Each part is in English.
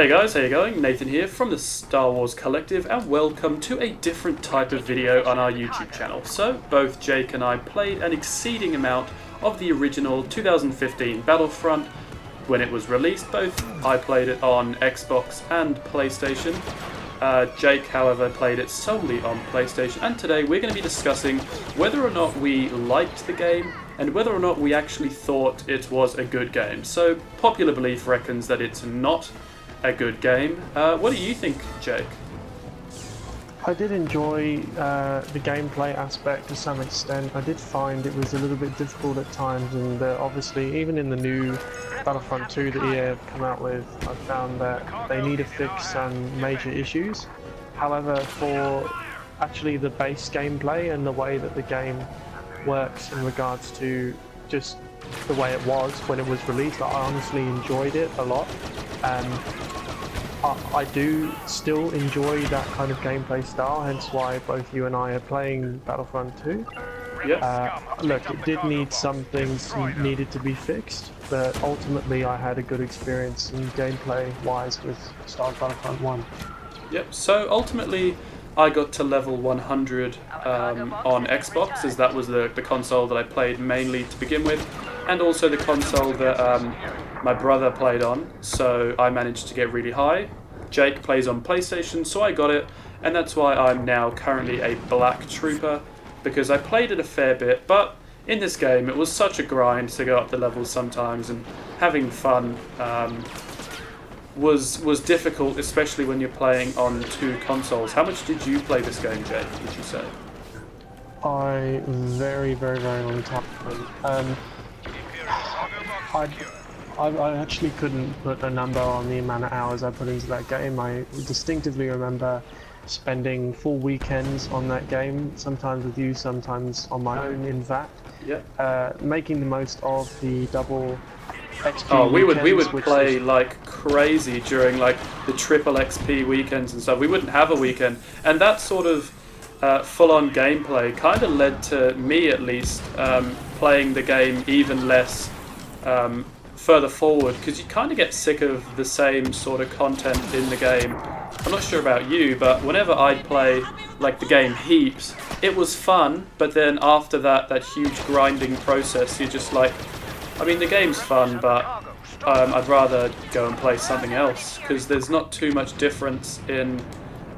Hey guys, how you going? Nathan here from the Star Wars Collective, and welcome to a different type of video on our YouTube channel. So, both Jake and I played an exceeding amount of the original 2015 Battlefront when it was released. Both I played it on Xbox and PlayStation. Jake, however, played it solely on PlayStation, and today we're going to be discussing whether or not we liked the game and whether or not we actually thought it was a good game. So, popular belief reckons that it's not a good game. What do you think, Jake? I did enjoy the gameplay aspect to some extent. I did find it was a little bit difficult at times, and obviously even in the new Battlefront 2 that EA have come out with, I found that they need to fix some major issues. However, for actually the base gameplay and the way that the game works in regards to just the way it was when it was released, I honestly enjoyed it a lot. I do still enjoy that kind of gameplay style, hence why both you and I are playing Battlefront 2. Yeah. Look, it did need some things needed to be fixed, but ultimately I had a good experience in gameplay-wise with Star Wars Battlefront 1. Yep, so ultimately I got to level 100 on Xbox, as that was the console that I played mainly to begin with, and also the console that my brother played on, so I managed to get really high. Jake plays on PlayStation, so I got it, and that's why I'm now currently a Black Trooper, because I played it a fair bit, but in this game it was such a grind to go up the levels sometimes, and having fun was difficult, especially when you're playing on two consoles. How much did you play this game, Jake, would you say? Very long time. I actually couldn't put a number on the amount of hours I put into that game. I distinctively remember spending full weekends on that game, sometimes with you, sometimes on my own, in fact. Yeah. Making the most of the double XP Oh, we would play is like crazy during like the triple XP weekends and stuff. We wouldn't have a weekend, and that sort of full-on gameplay kind of led to me, at least, playing the game even less further forward, because you kind of get sick of the same sort of content in the game. I'm not sure about you, but whenever I'd play like the game heaps, it was fun, but then after that huge grinding process, you're just like, I mean, the game's fun, but I'd rather go and play something else, because there's not too much difference in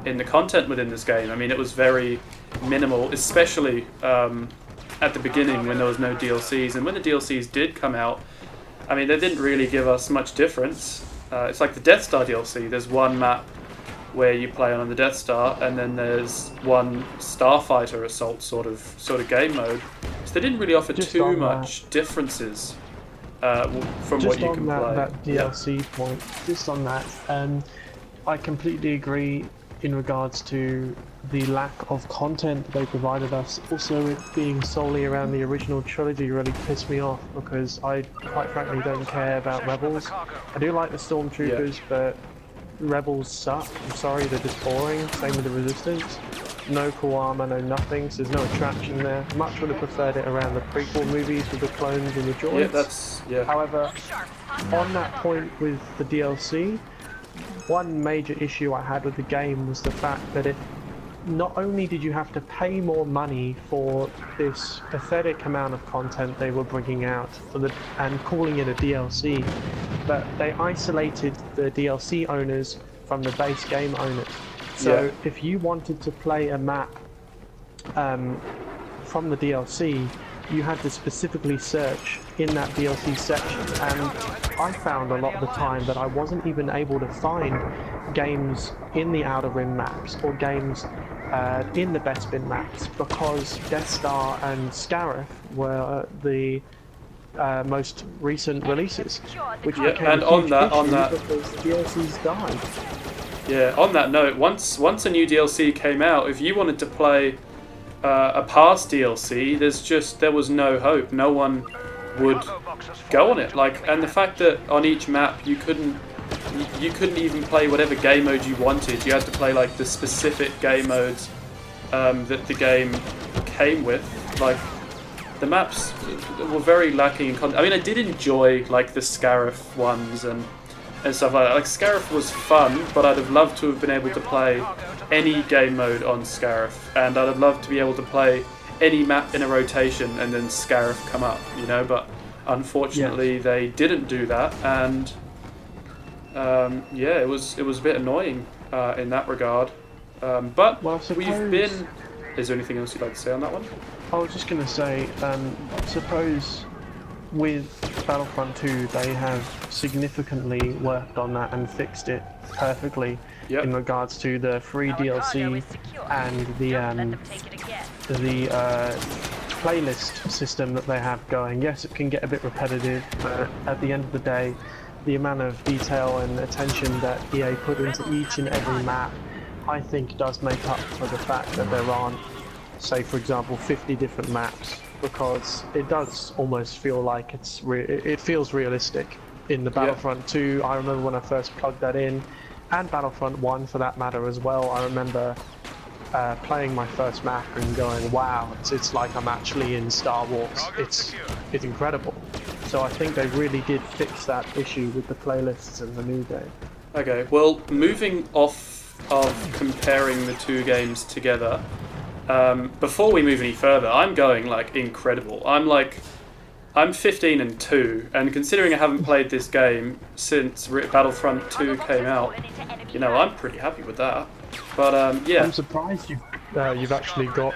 the content within this game. I mean, it was very minimal, especially at the beginning when there was no DLCs, and when the DLCs did come out, I mean, they didn't really give us much difference. It's like the Death Star DLC. There's one map where you play on the Death Star, and then there's one Starfighter Assault sort of game mode. So they didn't really offer too much differences from what you can play. Just on that DLC point, just on that, I completely agree in regards to the lack of content they provided us. Also, it being solely around the original trilogy really pissed me off, because I quite frankly don't care about Rebels. I do like the Stormtroopers, but Rebels suck. I'm sorry, they're just boring. Same with the Resistance. No cool armor, no nothing, so there's no attraction there. Much would have preferred it around the prequel movies with the clones and the droids. However, on that point with the DLC, one major issue I had with the game was the fact that it not only did you have to pay more money for this pathetic amount of content they were bringing out and calling it a DLC, but they isolated the DLC owners from the base game owners. So if you wanted to play a map from the DLC, you had to specifically search in that DLC section, and I found a lot of the time that I wasn't even able to find games in the Outer Rim maps or games in the Bespin maps, because Death Star and Scarif were the most recent releases, which became and a on huge that issue because the DLCs died. Yeah, on that note, once a new DLC came out, if you wanted to play a past DLC, there was no hope. No one would go on it. Like, and the fact that on each map you couldn't even play whatever game mode you wanted. You had to play like the specific game modes that the game came with. Like, the maps were very lacking in content. I mean, I did enjoy like the Scarif ones and and stuff like that. Like Scarif was fun, but I'd have loved to have been able to play any game mode on Scarif, and I'd have loved to be able to play any map in a rotation and then Scarif come up, you know. But unfortunately, they didn't do that, and yeah, it was a bit annoying in that regard. But Well, we've been. Is there anything else you'd like to say on that one? I was just going to say, suppose with Battlefront 2 they have significantly worked on that and fixed it perfectly in regards to the free DLC and the playlist system that they have going. Yes, it can get a bit repetitive, but at the end of the day, the amount of detail and attention that EA put into each and every map, I think, does make up for the fact that there aren't, say for example, 50 different maps, because it does almost feel like it feels realistic in the Battlefront 2. I remember when I first plugged that in, and Battlefront 1 for that matter as well. I remember playing my first map and going, wow, it's like I'm actually in Star Wars. It's incredible. So I think they really did fix that issue with the playlists in the new game. Okay, well, moving off of comparing the two games together, before we move any further, I'm going like incredible. I'm 15-2, and considering I haven't played this game since Battlefront 2 came out, you know, I'm pretty happy with that. But yeah, I'm surprised you've actually got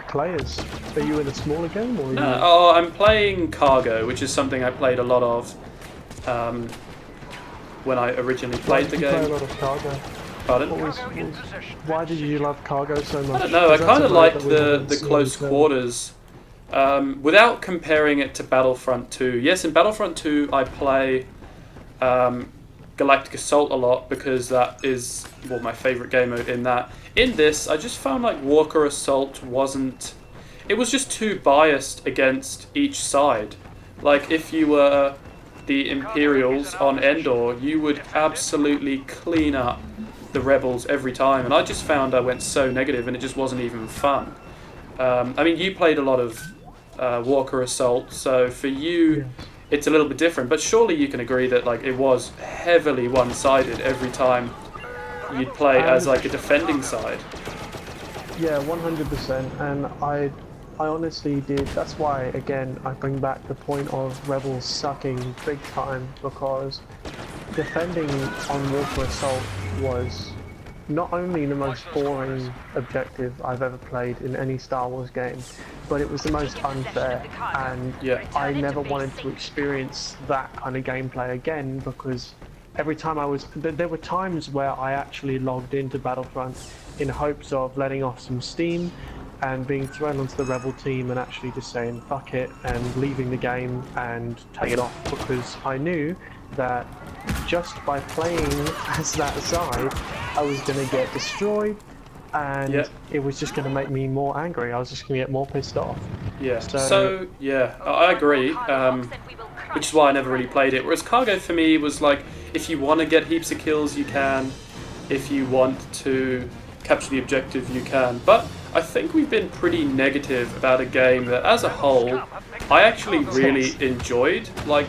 players. Are you in a smaller game, or? No, oh, I'm playing Cargo, which is something I played a lot of when I originally played the game. Play a lot of Cargo? Pardon? Why did you love Cargo so much? I don't know. I kind of like the close quarters. Without comparing it to Battlefront 2. Yes, in Battlefront 2 I play Galactic Assault a lot because that is, well, my favourite game mode in that. In this, I just found like Walker Assault wasn't... It was just too biased against each side. Like, if you were the Imperials on Endor, you would absolutely clean up the Rebels every time. And I just found I went so negative and it just wasn't even fun. I mean, you played a lot of Walker Assault, so for you, it's a little bit different. But surely you can agree that like it was heavily one-sided every time you'd play as like a defending side. Yeah, 100%. And I honestly did. That's why, again, I bring back the point of Rebels sucking big time, because defending on Walker Assault was not only the most boring objective I've ever played in any Star Wars game, but it was the most unfair, and I never wanted to experience that kind of gameplay again, because every time there were times where I actually logged into Battlefront in hopes of letting off some steam and being thrown onto the Rebel team and actually just saying fuck it and leaving the game and take it off, because I knew that just by playing as that side, I was going to get destroyed, and it was just going to make me more angry. I was just going to get more pissed off. Yeah, so yeah, I agree, which is why I never really played it. Whereas Cargo for me was like, if you want to get heaps of kills, you can. If you want to capture the objective, you can. But I think we've been pretty negative about a game that, as a whole, I actually really enjoyed. Like,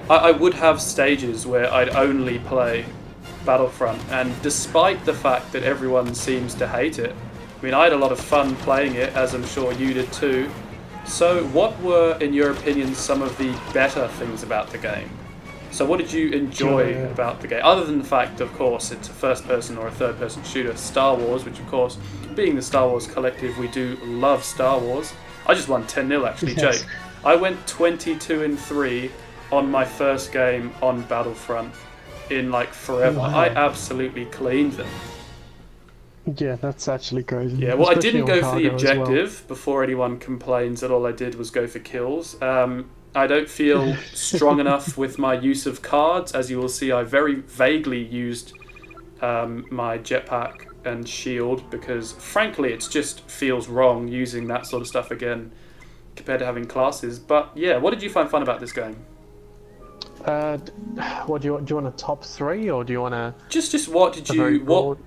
I would have stages where I'd only play Battlefront, and despite the fact that everyone seems to hate it, I mean, I had a lot of fun playing it, as I'm sure you did too. So what were, in your opinion, some of the better things about the game? So what did you enjoy about the game? Other than the fact, of course, it's a first-person or a third-person shooter, Star Wars, which, of course, being the Star Wars collective, we do love Star Wars. I just won 10-0, actually, Jake. I went 22-3 on my first game on Battlefront in, like, forever. Wow. I absolutely cleaned them. Yeah, that's actually crazy. Yeah, well, especially I didn't go for the objective before anyone complains that all I did was go for kills. I don't feel strong enough with my use of cards. As you will see, I very vaguely used my jetpack and shield because, frankly, it just feels wrong using that sort of stuff again compared to having classes. But yeah, what did you find fun about this game? What do you want a top three, or do you want to just what did you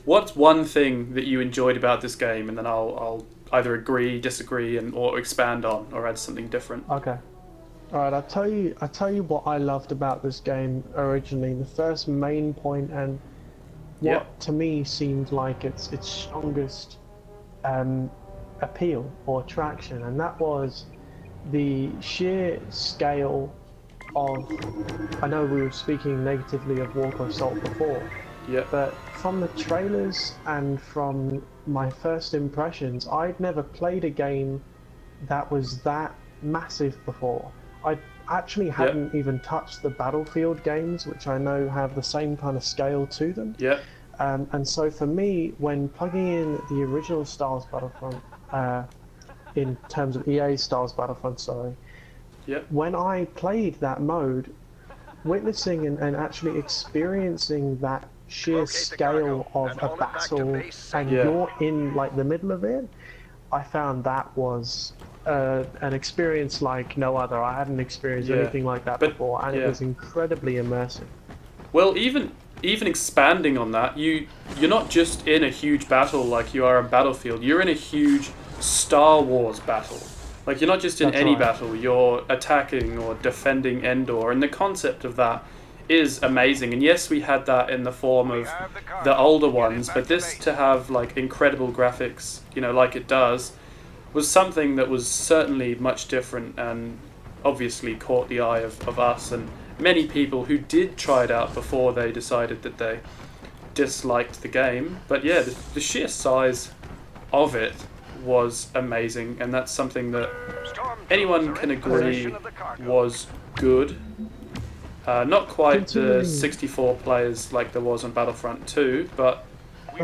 what's one thing that you enjoyed about this game, and then I'll either agree, disagree, or expand on, or add something different. Okay. All right, I tell you what I loved about this game originally. The first main point and what Yep. to me seemed like its strongest um, appeal or attraction, and that was the sheer scale of. I know we were speaking negatively of Walker Assault before, Yep. but from the trailers and from my first impressions, I'd never played a game that was that massive before. I actually hadn't even touched the Battlefield games, which I know have the same kind of scale to them. Yep. And so for me, when plugging in the original Star Wars Battlefront, in terms of EA Star Wars Battlefront, sorry, Yep. when I played that mode, witnessing and actually experiencing that sheer scale of a battle, and Yeah. you're in like the middle of it, I found that was an experience like no other. I hadn't experienced Yeah. anything like that But- before, and yeah. it was incredibly immersive. Well, even expanding on that, you're not just in a huge battle like you are in Battlefield. You're in a huge Star Wars battle. Like you're not just in That's any right. battle. You're attacking or defending Endor, and the concept of that is amazing. And yes, we had that in the form of the older ones, but this to have like incredible graphics, like it does, was something that was certainly much different and obviously caught the eye of us and many people who did try it out before they decided that they disliked the game. But yeah, the sheer size of it was amazing, and that's something that anyone can agree was good. Not quite the Continuing. 64 players like there was on Battlefront 2, but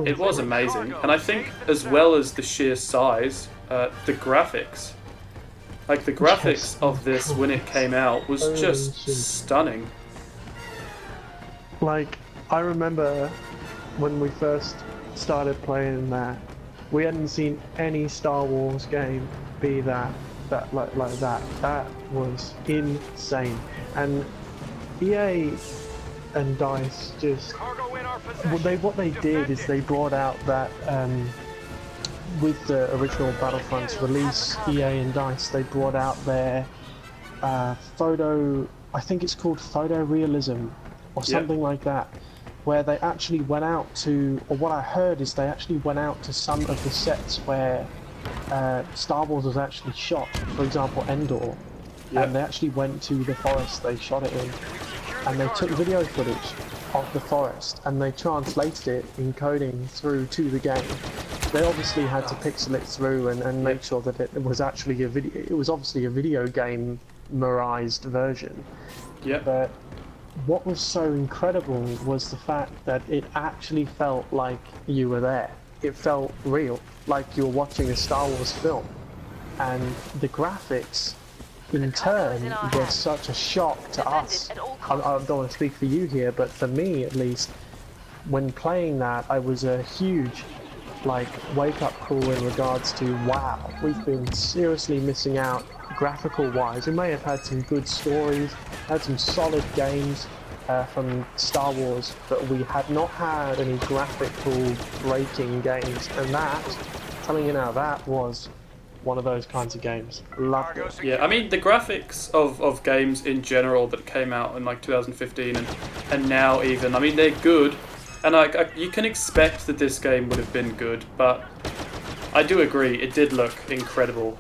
it was amazing. And I think as well as the sheer size, the graphics. Like the graphics of this when it came out was Holy just shit. stunning. Like, I remember when we first started playing that, we hadn't seen any Star Wars game be like that. That was insane. And EA and DICE just what they did is they brought out that with the original Battlefront's release, EA and DICE, they brought out their I think it's called photorealism or something like that, where they actually went out to, or what I heard is they actually went out to some of the sets where Star Wars was actually shot, for example Endor, and they actually went to the forest they shot it in, and they took video footage of the forest and they translated it in coding through to the game. They obviously had to pixel it through and make sure that it was actually a video. It was obviously a video game-merized version. Yeah. But what was so incredible was the fact that it actually felt like you were there. It felt real, like you were watching a Star Wars film. And the graphics, in turn, were such a shock to us. I don't want to speak for you here, but for me at least, when playing that, I was a huge wake-up call in regards to, wow, we've been seriously missing out graphical-wise. We may have had some good stories, had some solid games from Star Wars, but we had not had any graphical breaking games, and that, coming in out of that, was one of those kinds of games. Loved it. Yeah, I mean the graphics of games in general that came out in like 2015 and now even, I mean they're good, and you can expect that this game would have been good, but I do agree it did look incredible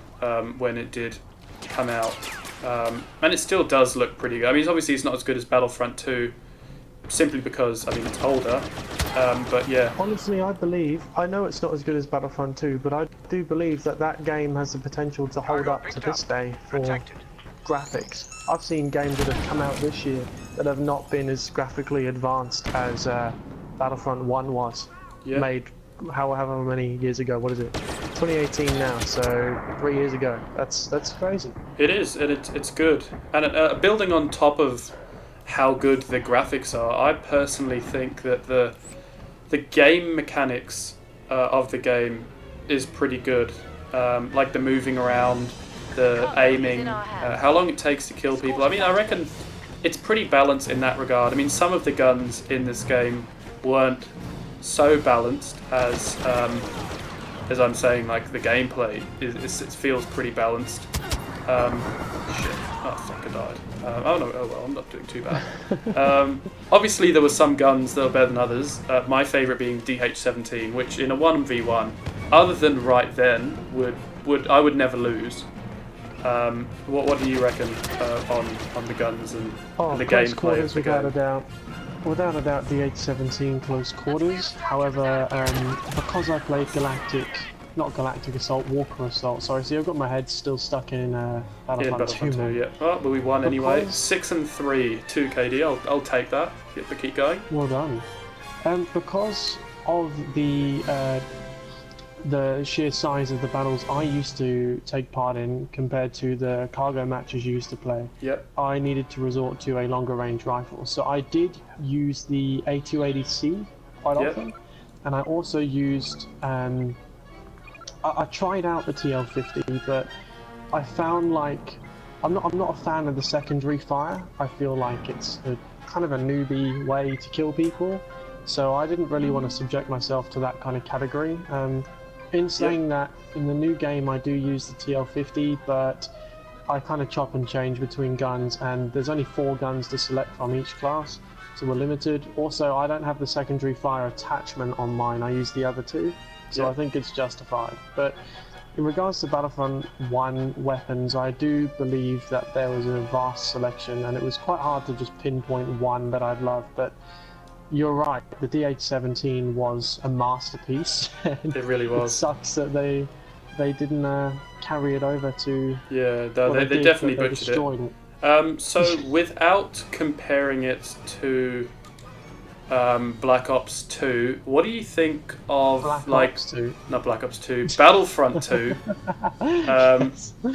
when it did come out, and it still does look pretty good. I mean obviously it's not as good as Battlefront 2 simply because I mean it's older, but yeah. Honestly, I know it's not as good as Battlefront 2, but I do believe that game has the potential to hold up to this day for graphics. I've seen games that have come out this year that have not been as graphically advanced as Battlefront 1 was, made however many years ago. What is it? 2018 now, so 3 years ago. That's crazy. It is, and it's good. And building on top of how good the graphics are, I personally think that the game mechanics of the game is pretty good. Like the moving around, the aiming, how long it takes to kill people. I mean, I reckon it's pretty balanced in that regard. I mean, some of the guns in this game weren't so balanced as I'm saying, like the gameplay it feels pretty balanced. Shit. Oh, fucking died. Oh no, oh well, I'm not doing too bad. Obviously, there were some guns that were better than others. My favourite being DH-17, which in a 1v1, other than right then, I would never lose. What do you reckon on the guns and the close gameplay quarters, of the without game? a doubt. Without a doubt, DH-17 close quarters. However, because I played Galactic Assault, Walker Assault. Sorry, see, I've got my head still stuck in Battlefront 2 mode. Yeah. Oh, but we won anyway. Because- 6-3, 2 KD. I'll take that. Keep going. Well done. Because of the sheer size of the battles I used to take part in compared to the cargo matches you used to play, Yep. I needed to resort to a longer range rifle. So I did use the A280C quite Yep. often, and I also used I tried out the TL50, but I found like I'm not a fan of the secondary fire. I feel like it's kind of a newbie way to kill people, so I didn't really want to subject myself to that kind of category. In saying that, in the new game I do use the TL50, but I kind of chop and change between guns, and there's only 4 guns to select from each class, so we're limited. Also, I don't have the secondary fire attachment on mine, I use the other 2, so I think it's justified. But in regards to Battlefront 1 weapons, I do believe that there was a vast selection, and it was quite hard to just pinpoint one that I'd love, but you're right, the DH-17 was a masterpiece. It really was. It sucks that they didn't carry it over to... Yeah, well, they did, definitely but they butchered destroyed it. So without comparing it to Black Ops 2, what do you think of Black Ops 2. Not Black Ops 2, Battlefront 2?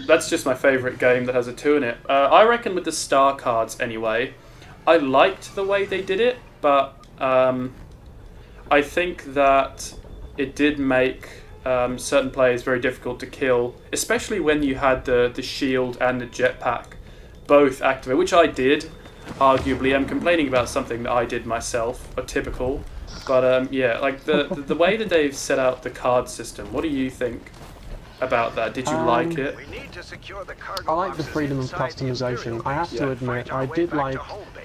That's just my favourite game that has a 2 in it. I reckon with the star cards anyway, I liked the way they did it, but I think that it did make certain players very difficult to kill, especially when you had the shield and the jetpack both activate, which I did. Arguably, I'm complaining about something that I did myself, a typical. But yeah, like the way that they've set out the card system. What do you think about that? Did you like it? I like the freedom of customization. I have to admit, I did like.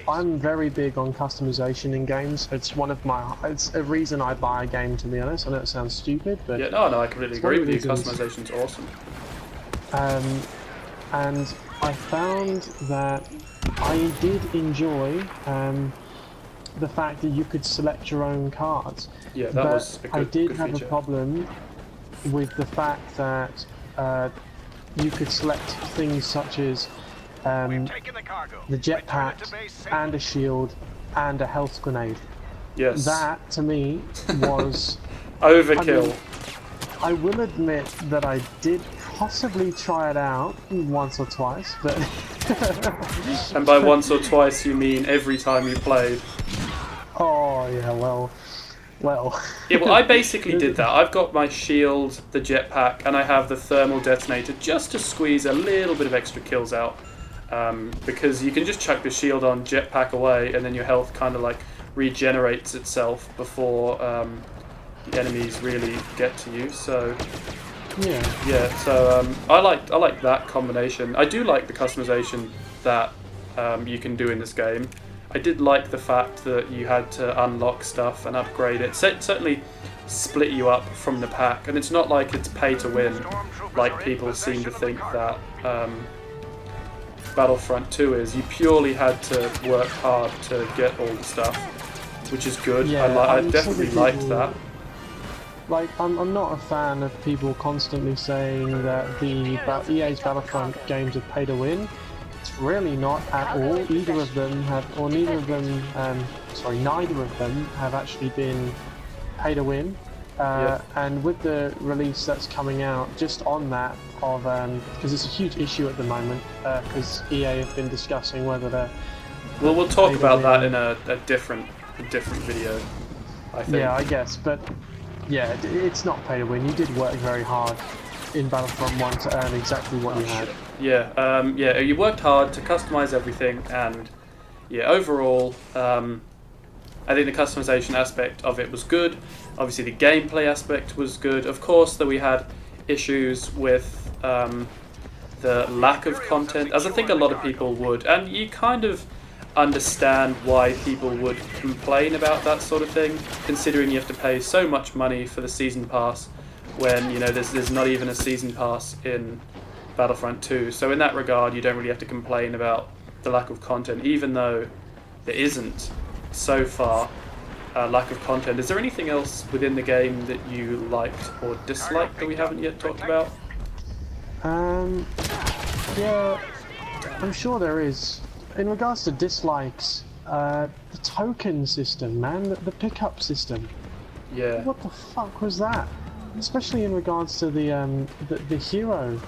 I'm very big on customization in games. It's one of my. It's a reason I buy a game. To be honest, I know it sounds stupid, but Yeah, no, I completely agree with you. Customization's awesome. And I found that I did enjoy the fact that you could select your own cards. Yeah, that was a good, I did good have feature. a problem with the fact that you could select things such as the jetpack and a shield and a health grenade. Yes. That to me was Overkill. I will admit that I did possibly try it out once or twice, but And by once or twice, you mean every time you played. oh yeah, well. Yeah, well, I basically did that. I've got my shield, the jetpack, and I have the thermal detonator just to squeeze a little bit of extra kills out. Because you can just chuck the shield on, jetpack away, and then your health kind of like regenerates itself before the enemies really get to you. So Yeah. So I like that combination. I do like the customization that you can do in this game. I did like the fact that you had to unlock stuff and upgrade it. Certainly split you up from the pack, and it's not like it's pay to win, like people seem to think that Battlefront 2 is. You purely had to work hard to get all the stuff, which is good. Yeah, I I'm definitely sort of liked people- that. Like, I'm not a fan of people constantly saying that EA's Battlefront games are pay to win. It's really not at all. Either of them have, or neither of them, neither of them have actually been pay to win. And with the release that's coming out, just on that, of because it's a huge issue at the moment, because EA have been discussing whether they're. Well, we'll talk pay to about that win. in a different video, I think. Yeah, I guess, but yeah, it's not pay to win. You did work very hard in Battlefront 1 to earn exactly what you had. Yeah, you worked hard to customize everything, and yeah, overall, I think the customization aspect of it was good. Obviously, the gameplay aspect was good. Of course, that we had issues with the lack of content, as I think a lot of people would, and you kind of understand why people would complain about that sort of thing, considering you have to pay so much money for the season pass when, you know, there's not even a season pass in Battlefront 2. So in that regard, you don't really have to complain about the lack of content, even though there isn't so far lack of content. Is there anything else within the game that you liked or disliked that we haven't yet talked about? Yeah, I'm sure there is. In regards to dislikes, the token system, man, the pickup system. Yeah. What the fuck was that? Especially in regards to the hero.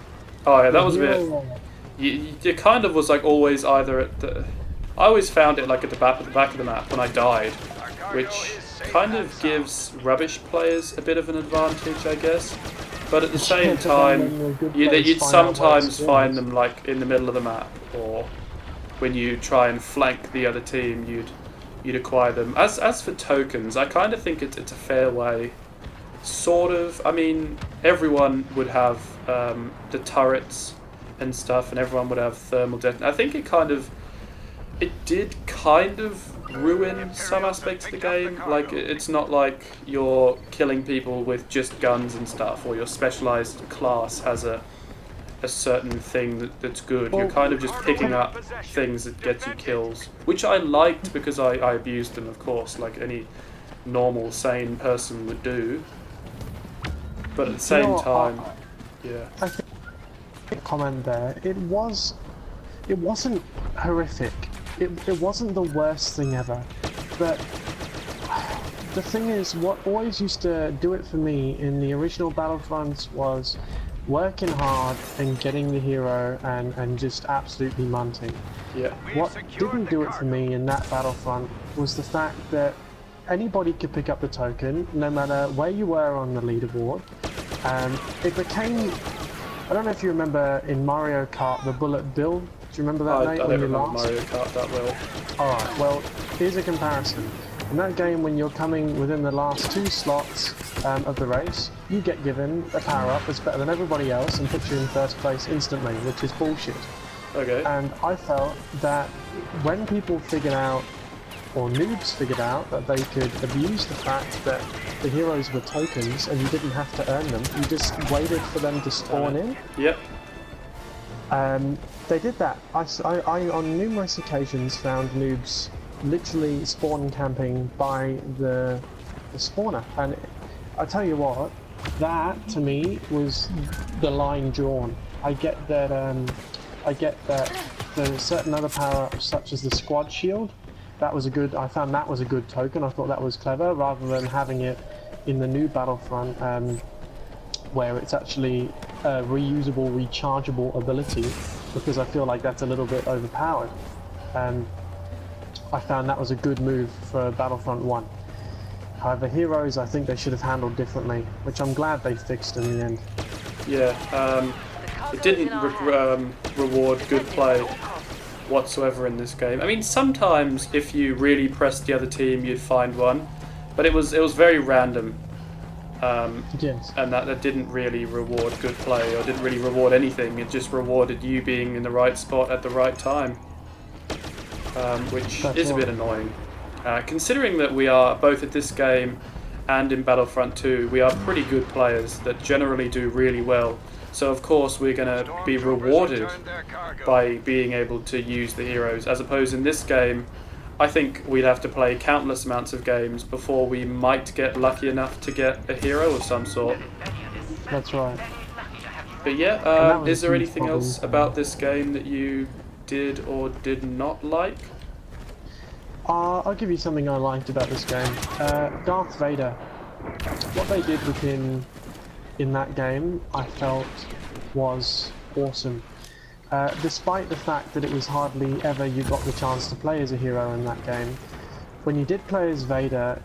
Oh yeah, that was a bit. You kind of was like always either at the. I always found it like at the back of the map when I died, which kind of gives rubbish players a bit of an advantage, I guess. But at the same time, you'd sometimes find them like in the middle of the map, or when you try and flank the other team, you'd acquire them. As for tokens, I kind of think it's a fair way. Sort of. I mean, everyone would have the turrets and stuff, and everyone would have thermal detonators. I think it did kind of ruin some aspects of the game. Like, it's not like you're killing people with just guns and stuff, or your specialized class has a certain thing that's good. You're kind of just picking up things that get you kills, which I liked because I abused them, of course, like any normal, sane person would do. But at the same time, yeah. I think comment there. It wasn't horrific. It wasn't the worst thing ever. But the thing is, what always used to do it for me in the original Battlefronts was working hard and getting the hero and just absolutely munting. Yeah. What didn't do it for me in that Battlefront was the fact that anybody could pick up the token, no matter where you were on the leaderboard. It became, I don't know if you remember in Mario Kart, the bullet bill. Do you remember that, Nate? I don't remember Mario Kart that well. Alright, well, here's a comparison. In that game, when you're coming within the last 2 slots of the race, you get given a power-up that's better than everybody else and puts you in first place instantly, which is bullshit. Okay. And I felt that when people figured out, or noobs figured out, that they could abuse the fact that the heroes were tokens and you didn't have to earn them, you just waited for them to spawn in. Yep. They did that. I on numerous occasions found noobs literally spawn camping by the spawner, and I tell you what, that to me was the line drawn. I get that the certain other power-ups such as the squad shield, that was a good. I found that was a good token. I thought that was clever, rather than having it in the new Battlefront where it's actually a reusable, rechargeable ability, because I feel like that's a little bit overpowered. I found that was a good move for Battlefront 1. However, heroes, I think they should have handled differently, which I'm glad they fixed in the end. Yeah, it didn't reward good play whatsoever in this game. I mean, sometimes if you really pressed the other team, you'd find one, but it was very random. Yes. And that didn't really reward good play, or didn't really reward anything. It just rewarded you being in the right spot at the right time, which is a bit annoying. Considering that we are both at this game and in Battlefront 2, we are pretty good players that generally do really well. So of course we're going to be rewarded by being able to use the heroes, as opposed in this game, I think we'd have to play countless amounts of games before we might get lucky enough to get a hero of some sort. That's right. But yeah, is there anything else about this game that you did or did not like? I'll give you something I liked about this game. Darth Vader. What they did with him in that game, I felt was awesome. Despite the fact that it was hardly ever you got the chance to play as a hero in that game, when you did play as Vader,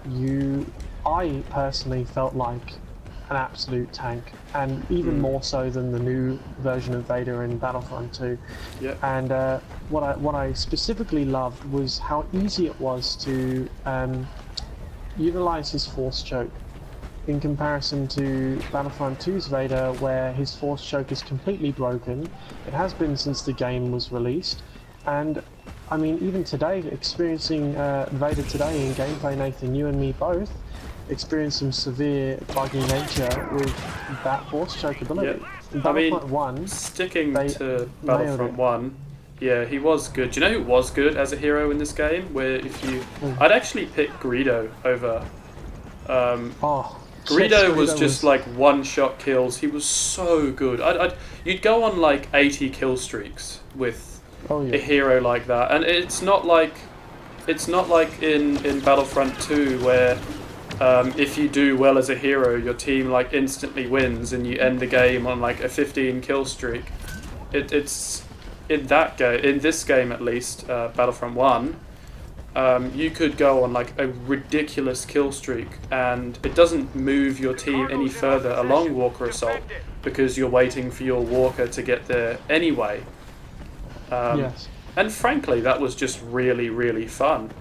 I personally felt like an absolute tank, and even more so than the new version of Vader in Battlefront 2. Yep. And what I specifically loved was how easy it was to utilize his force choke. in comparison to Battlefront 2's Vader, where his force choke is completely broken. It has been since the game was released, and I mean, even today, experiencing Vader today in gameplay, Nathan, you and me both experienced some severe buggy nature with that force choke ability. Yep. In Battlefront 1, sticking they to nailed Battlefront it. 1, yeah, he was good. Do you know who was good as a hero in this game? Where if you, I'd actually pick Greedo over. Oh, Greedo yes, was just like one-shot kills. He was so good. You'd go on like 80 kill streaks with oh, a yeah. hero like that, and it's not like in Battlefront 2 where if you do well as a hero, your team like instantly wins and you end the game on like a 15 kill streak. It's in that game, in this game at least, Battlefront 1. You could go on like a ridiculous kill streak and it doesn't move your team any further along Walker Assault because you're waiting for your Walker to get there anyway. Yes. And frankly, that was just really, really fun.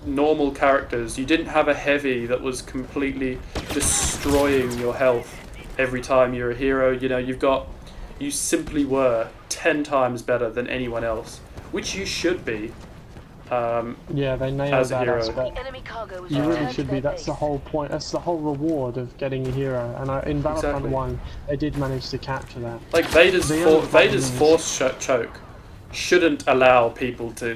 Normal characters, you didn't have a heavy that was completely destroying your health every time you're a hero. You know, you simply were 10 times better than anyone else, which you should be. Yeah, they nailed as a that hero. aspect. You really should be. That's the whole point. That's the whole reward of getting a hero. And in Battlefront Exactly. 1, they did manage to capture that. Like Vader's The other problem is- force choke shouldn't allow people to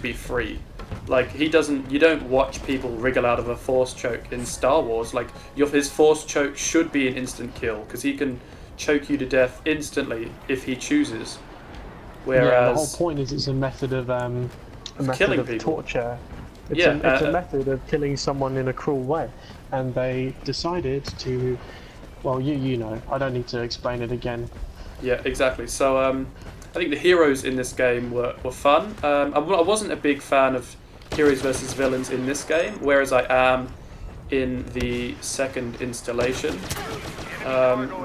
be free. Like you don't watch people wriggle out of a force choke in Star Wars. Like his force choke should be an instant kill because he can choke you to death instantly if he chooses. Whereas Yeah, the whole point is it's a method of killing people. torture. It's Yeah, a method of killing someone in a cruel way, and they decided to. Well, you know, I don't need to explain it again. Yeah, exactly. So I think the heroes in this game were fun. I wasn't a big fan of heroes versus villains in this game, whereas I am in the second installation.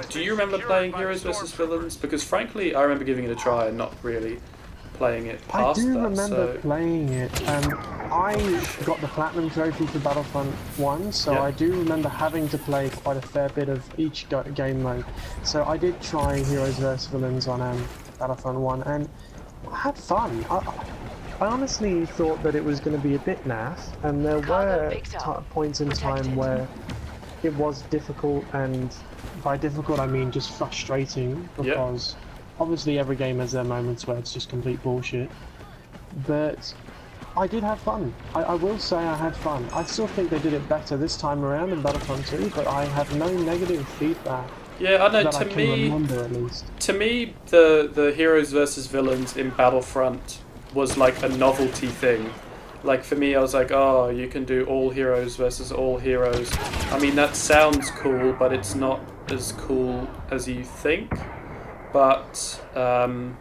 Do you remember playing heroes versus villains? Because frankly, I remember giving it a try and not really playing it past I do that. remember So playing it. I got the Platinum Trophy for Battlefront 1, so Yeah. I do remember having to play quite a fair bit of each game mode. So I did try Heroes vs Villains on Battlefront 1, and I had fun. I honestly thought that it was going to be a bit naff, and there were points in time where it was difficult, and by difficult I mean just frustrating, because obviously every game has their moments where it's just complete bullshit. But I did have fun. I will say I had fun. I still think they did it better this time around in Battlefront 2, but I have no negative feedback. yeah, I know. That I can remember, at least. To me, the heroes versus villains in Battlefront was like a novelty thing. Like for me, I was like, oh, you can do all heroes versus all heroes. I mean, that sounds cool, but it's not as cool as you think. But in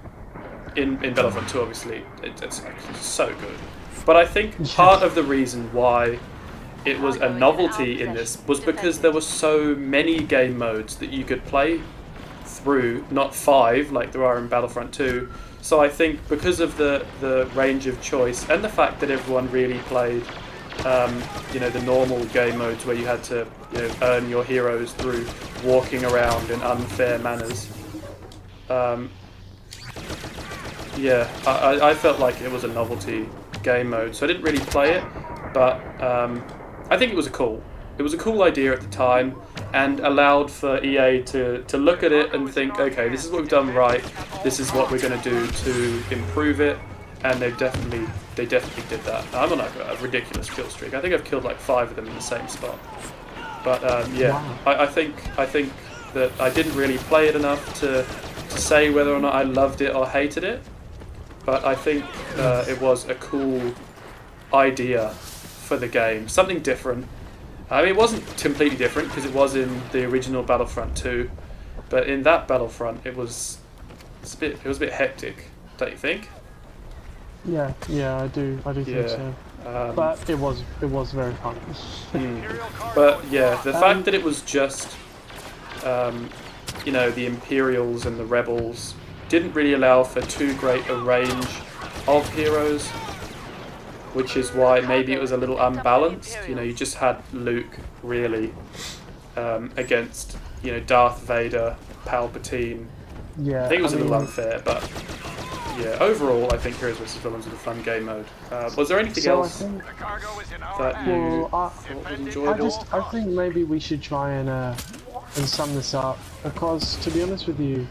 Battlefront 2, obviously, it's so good. But I think part of the reason why it was a novelty in this was because there were so many game modes that you could play through, not 5 like there are in Battlefront 2. So I think because of the range of choice and the fact that everyone really played the normal game modes where you had to earn your heroes through walking around in unfair manners. I felt like it was a novelty game mode, so I didn't really play it, but I think it was a cool idea at the time, and allowed for EA to look at it and think, okay, this is what we've done right, this is what we're going to do to improve it, and they definitely did that. I'm on like a ridiculous kill streak. I think I've killed like 5 of them in the same spot. But Wow. I think that I didn't really play it enough to say whether or not I loved it or hated it. But I think it was a cool idea for the game, something different. I mean, it wasn't completely different because it was in the original Battlefront 2, but in that Battlefront, it was a bit hectic, don't you think? Yeah, I do think so. But it was very fun. But yeah, the fact that it was just, the Imperials and the Rebels didn't really allow for too great a range of heroes. which is why maybe it was a little unbalanced. You know, you just had Luke really against, you know, Darth Vader, Palpatine. Yeah, I think it was a little unfair, but yeah, overall, I think Heroes vs. Villains was a fun game mode. Was there anything else that you thought was enjoyable? I think maybe we should try and sum this up, because to be honest with you,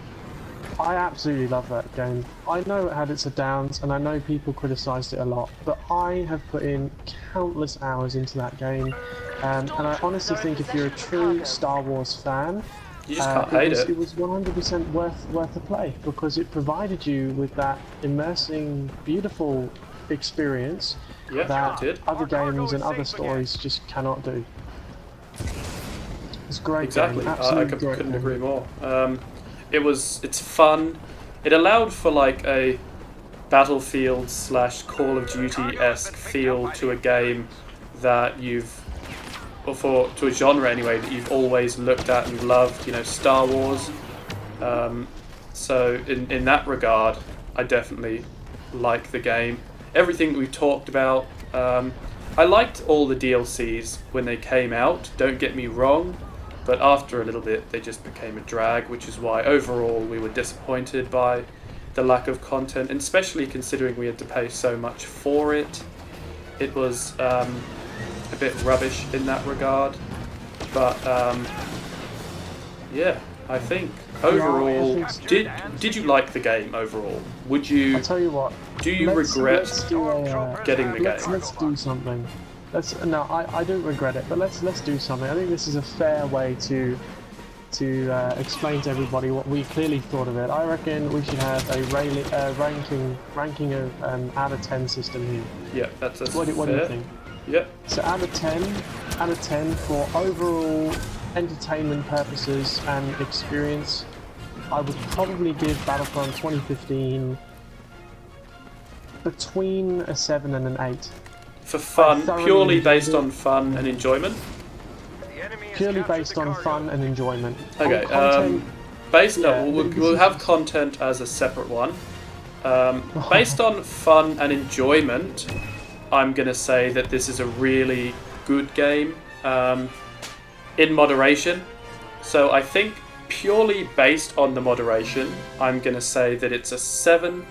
I absolutely love that game. I know it had its downs, and I know people criticised it a lot, but I have put in countless hours into that game, and I honestly think if you're a true Star Wars fan, You just can't hate it. It was 100% worth the play, because it provided you with that immersing, beautiful experience that other games and other stories just cannot do. It's a great Exactly. game. I couldn't agree more. It's fun. It allowed for like a Battlefield / Call of Duty-esque feel to a game that to a genre anyway, that you've always looked at and loved, you know, Star Wars. So in that regard, I definitely like the game. Everything that we've talked about, I liked all the DLCs when they came out, don't get me wrong, but after a little bit they just became a drag, which is why overall we were disappointed by the lack of content, and especially considering we had to pay so much for it. It was a bit rubbish in that regard, but yeah, I think overall, did you like the game overall? Would you? I'll tell you what. Do you regret getting the game? Let's do something. No, I don't regret it, but let's do something. I think this is a fair way to explain to everybody what we clearly thought of it. I reckon we should have a ranking of out of 10 system here. Yeah, that's what do you think? Yeah. So out of 10 for overall entertainment purposes and experience, I would probably give Battlefront 2015 between a 7 and an 8. For fun, purely based on fun and enjoyment? Purely based on fun and enjoyment. Okay, we'll have content as a separate one. Based on fun and enjoyment, I'm going to say that this is a really good game, in moderation. So I think purely based on the moderation, I'm going to say that it's a 7.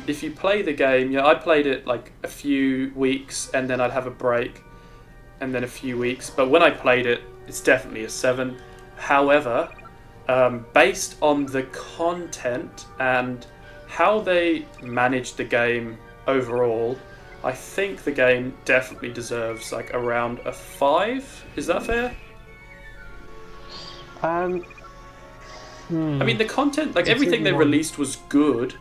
If you play the game, you know, I played it like a few weeks and then I'd have a break and then a few weeks, but when I played it, it's definitely a 7. However, based on the content and how they managed the game overall, I think the game definitely deserves like around a 5. Is that fair? I mean, the content, like everything they released was good,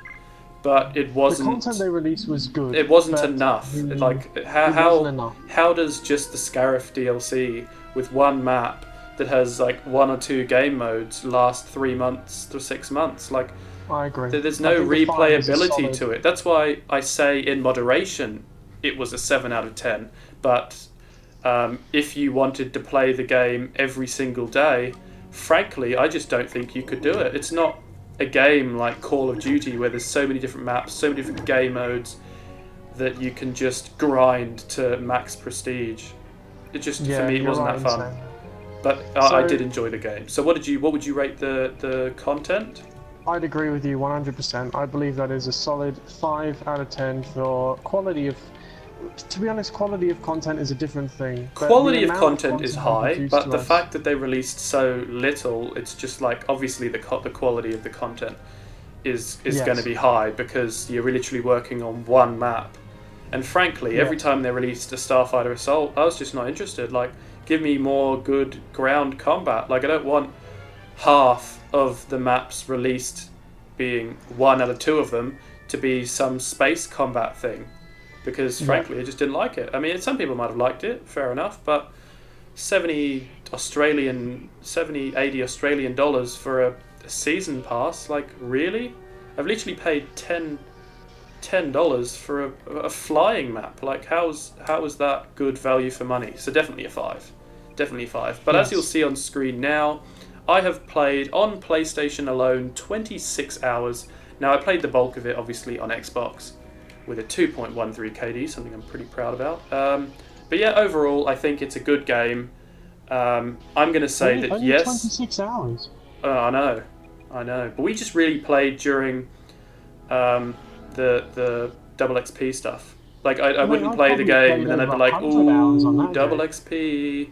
but it wasn't. The content they released was good. It wasn't enough. Like wasn't enough. How does just the Scarif DLC with one map that has like 1 or 2 game modes last 3 months to 6 months? Like, I agree. There's no replayability to it. That's why I say in moderation it was a 7 out of 10. But if you wanted to play the game every single day, frankly, I just don't think you could do it. It's not a game like Call of Duty where there's so many different maps, so many different game modes that you can just grind to max prestige. It just, for me, it wasn't that fun. But I did enjoy the game. So what would you rate the content? I'd agree with you 100%. I believe that is a solid 5 out of 10 for quality of... To be honest, quality of content is a different thing. Quality of content is high, but the fact that they released so little, it's just like, obviously the quality of the content is going to be high because you're literally working on one map. And frankly, every time they released a Starfighter Assault, I was just not interested. Like, give me more good ground combat. Like, I don't want half of the maps released, being 1 out of 2 of them, to be some space combat thing. Because frankly, I just didn't like it. I mean, some people might have liked it, fair enough, but 80 Australian dollars for a season pass, like, really? I've literally paid $10 for a flying map. Like, how is that good value for money? So definitely a 5. Definitely a 5. But as you'll see on screen now, I have played on PlayStation alone 26 hours. Now, I played the bulk of it, obviously, on Xbox. with a 2.13 KD, something I'm pretty proud about. But yeah, overall, I think it's a good game. I'm going to say that only yes. 26 hours. I know, but we just really played during the double XP stuff. Like I wouldn't play the game and then I'd be like, ooh, double XP.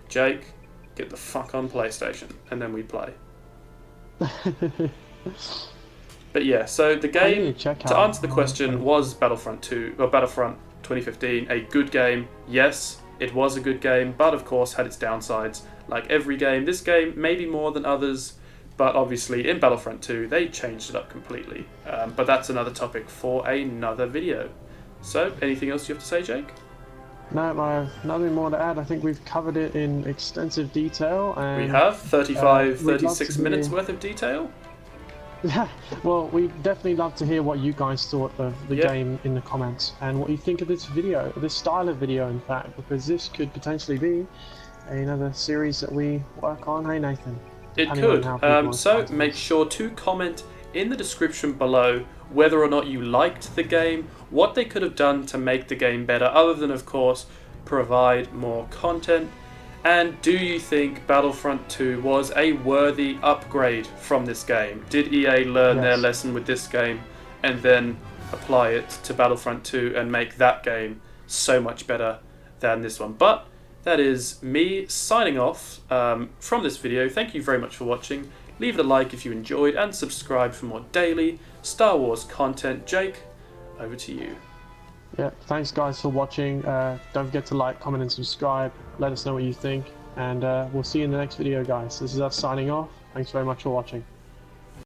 Jake, get the fuck on PlayStation, and then we'd play. But yeah, so the game, to answer the question, was Battlefront 2 or Battlefront 2015 a good game? Yes, it was a good game, but of course had its downsides. Like every game, this game maybe more than others, but obviously in Battlefront 2 they changed it up completely. But that's another topic for another video. So, anything else you have to say, Jake? No, I have nothing more to add. I think we've covered it in extensive detail. And, we have 36 minutes worth of detail. Well, we definitely love to hear what you guys thought of the game in the comments and what you think of this video, this style of video, in fact, because this could potentially be another series that we work on. Hey, Nathan. It could. So make sure to comment in the description below whether or not you liked the game, what they could have done to make the game better, other than, of course, provide more content. And do you think Battlefront 2 was a worthy upgrade from this game? Did EA learn their lesson with this game and then apply it to Battlefront 2 and make that game so much better than this one? But that is me signing off from this video. Thank you very much for watching. Leave it a like if you enjoyed and subscribe for more daily Star Wars content. Jake, over to you. Yeah, thanks guys for watching. Don't forget to like, comment and subscribe. Let us know what you think, and we'll see you in the next video, guys. This is us signing off. Thanks very much for watching.